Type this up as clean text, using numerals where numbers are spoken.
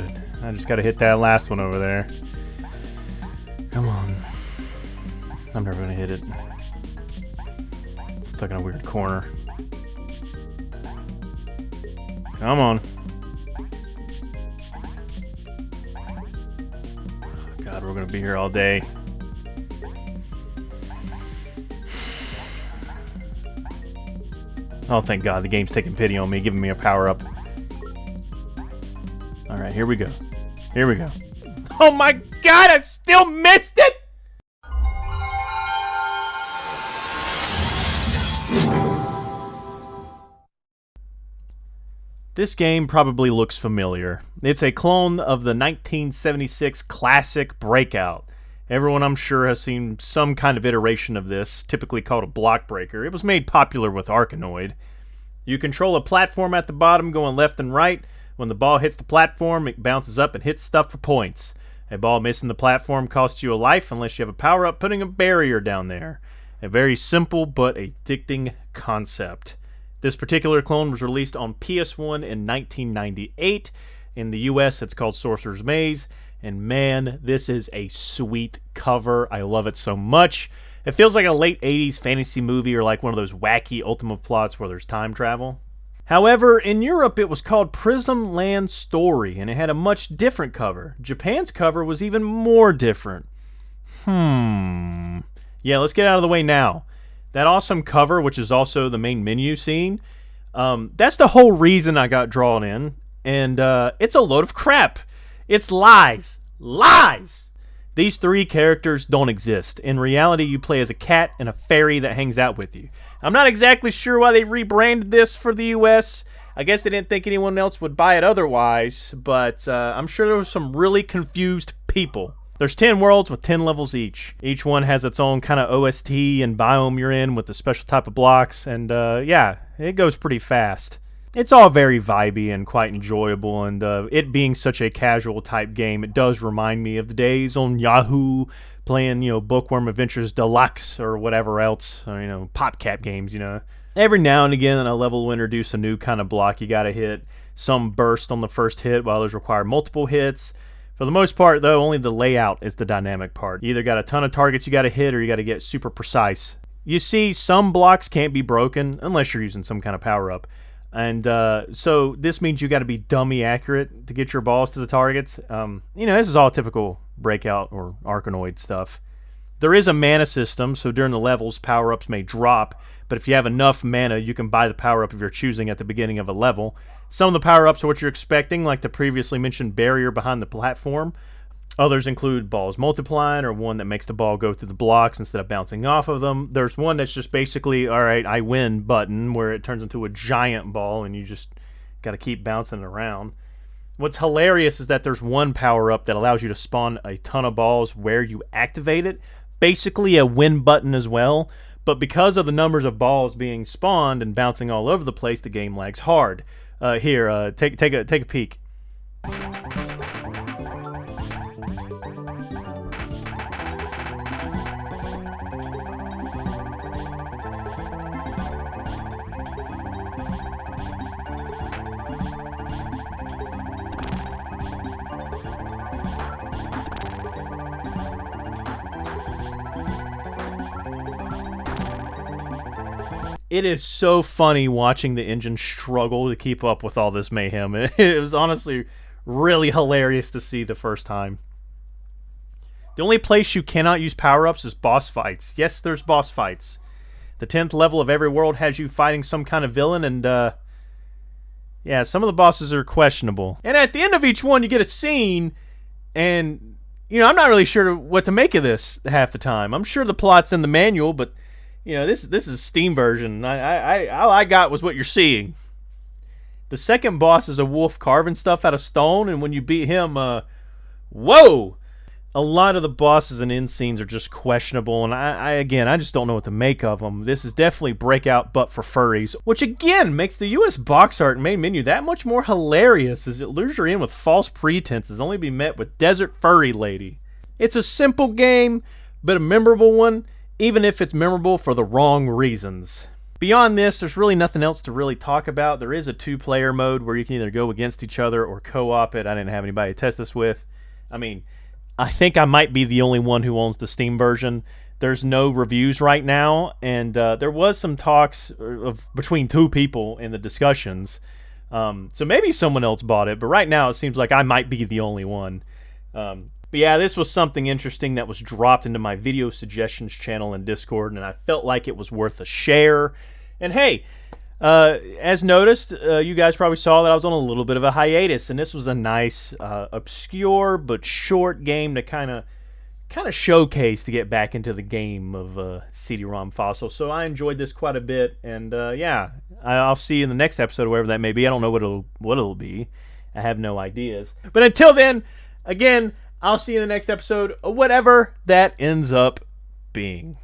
good. I just gotta hit that last one over there. Come on. I'm never gonna hit it. It's stuck in a weird corner. Come on. God, we're gonna be here all day. Oh, thank God, the game's taking pity on me, giving me a power-up. Alright, here we go. Here we go. Oh my God, I still missed it! This game probably looks familiar. It's a clone of the 1976 classic Breakout. Everyone, I'm sure, has seen some kind of iteration of this, typically called a block breaker. It was made popular with Arkanoid. You control a platform at the bottom going left and right. When the ball hits the platform, it bounces up and hits stuff for points. A ball missing the platform costs you a life unless you have a power-up putting a barrier down there. A very simple but addicting concept. This particular clone was released on PS1 in 1998. In the US, it's called Sorcerer's Maze. And man, this is a sweet cover. I love it so much. It feels like a late 80s fantasy movie or like one of those wacky Ultima plots where there's time travel. However, in Europe, it was called Prism Land Story, and it had a much different cover. Japan's cover was even more different. Yeah, let's get out of the way now. That awesome cover, which is also the main menu scene, that's the whole reason I got drawn in, and it's a load of crap. It's lies. Lies! These three characters don't exist. In reality, you play as a cat and a fairy that hangs out with you. I'm not exactly sure why they rebranded this for the US. I guess they didn't think anyone else would buy it otherwise, but I'm sure there was some really confused people. There's 10 worlds with 10 levels each. Each one has its own kind of OST and biome you're in with a special type of blocks, and yeah, it goes pretty fast. It's all very vibey and quite enjoyable, and it being such a casual type game, it does remind me of the days on Yahoo playing, you know, Bookworm Adventures Deluxe or whatever else, or, you know, PopCap games, you know. Every now and again, a level will introduce a new kind of block you gotta hit. Some burst on the first hit, while others require multiple hits. For the most part, though, only the layout is the dynamic part. You either got a ton of targets you gotta hit, or you gotta get super precise. You see, some blocks can't be broken unless you're using some kind of power-up. And so this means you got to be dummy accurate to get your balls to the targets. You know, this is all typical Breakout or Arkanoid stuff. There is a mana system, so during the levels, power-ups may drop, but if you have enough mana, you can buy the power-up of your choosing at the beginning of a level. Some of the power-ups are what you're expecting, like the previously mentioned barrier behind the platform. Others include balls multiplying, or one that makes the ball go through the blocks instead of bouncing off of them. There's one that's just basically, alright, I win button, where it turns into a giant ball and you just got to keep bouncing it around. What's hilarious is that there's one power-up that allows you to spawn a ton of balls where you activate it. Basically a win button as well, but because of the numbers of balls being spawned and bouncing all over the place, the game lags hard. Here, take a peek. It is so funny watching the engine struggle to keep up with all this mayhem. It was honestly really hilarious to see the first time. The only place you cannot use power-ups is boss fights. Yes, there's boss fights. The 10th level of every world has you fighting some kind of villain, and yeah, some of the bosses are questionable. And at the end of each one, you get a scene, and you know, I'm not really sure what to make of this half the time. I'm sure the plot's in the manual, but you know, this is Steam version. All I got was what you're seeing. The second boss is a wolf carving stuff out of stone, and when you beat him, whoa! A lot of the bosses and end scenes are just questionable, and I just don't know what to make of them. This is definitely Breakout, but for furries, which again makes the US box art and main menu that much more hilarious, as it lures you in with false pretenses, only to be met with Desert Furry Lady. It's a simple game, but a memorable one, even if it's memorable for the wrong reasons. Beyond this, there's really nothing else to really talk about. There is a 2-player mode where you can either go against each other or co-op it. I didn't have anybody to test this with. I mean, I think I might be the only one who owns the Steam version. There's no reviews right now, and there was some talks between 2 people in the discussions. So maybe someone else bought it, but right now it seems like I might be the only one. But yeah, this was something interesting that was dropped into my video suggestions channel in Discord, and I felt like it was worth a share. And hey, as noticed, you guys probably saw that I was on a little bit of a hiatus, and this was a nice, obscure but short game to kind of showcase to get back into the game of CD-ROM Fossil. So I enjoyed this quite a bit, and yeah, I'll see you in the next episode, wherever that may be. I don't know what it'll be. I have no ideas. But until then, again, I'll see you in the next episode, whatever that ends up being.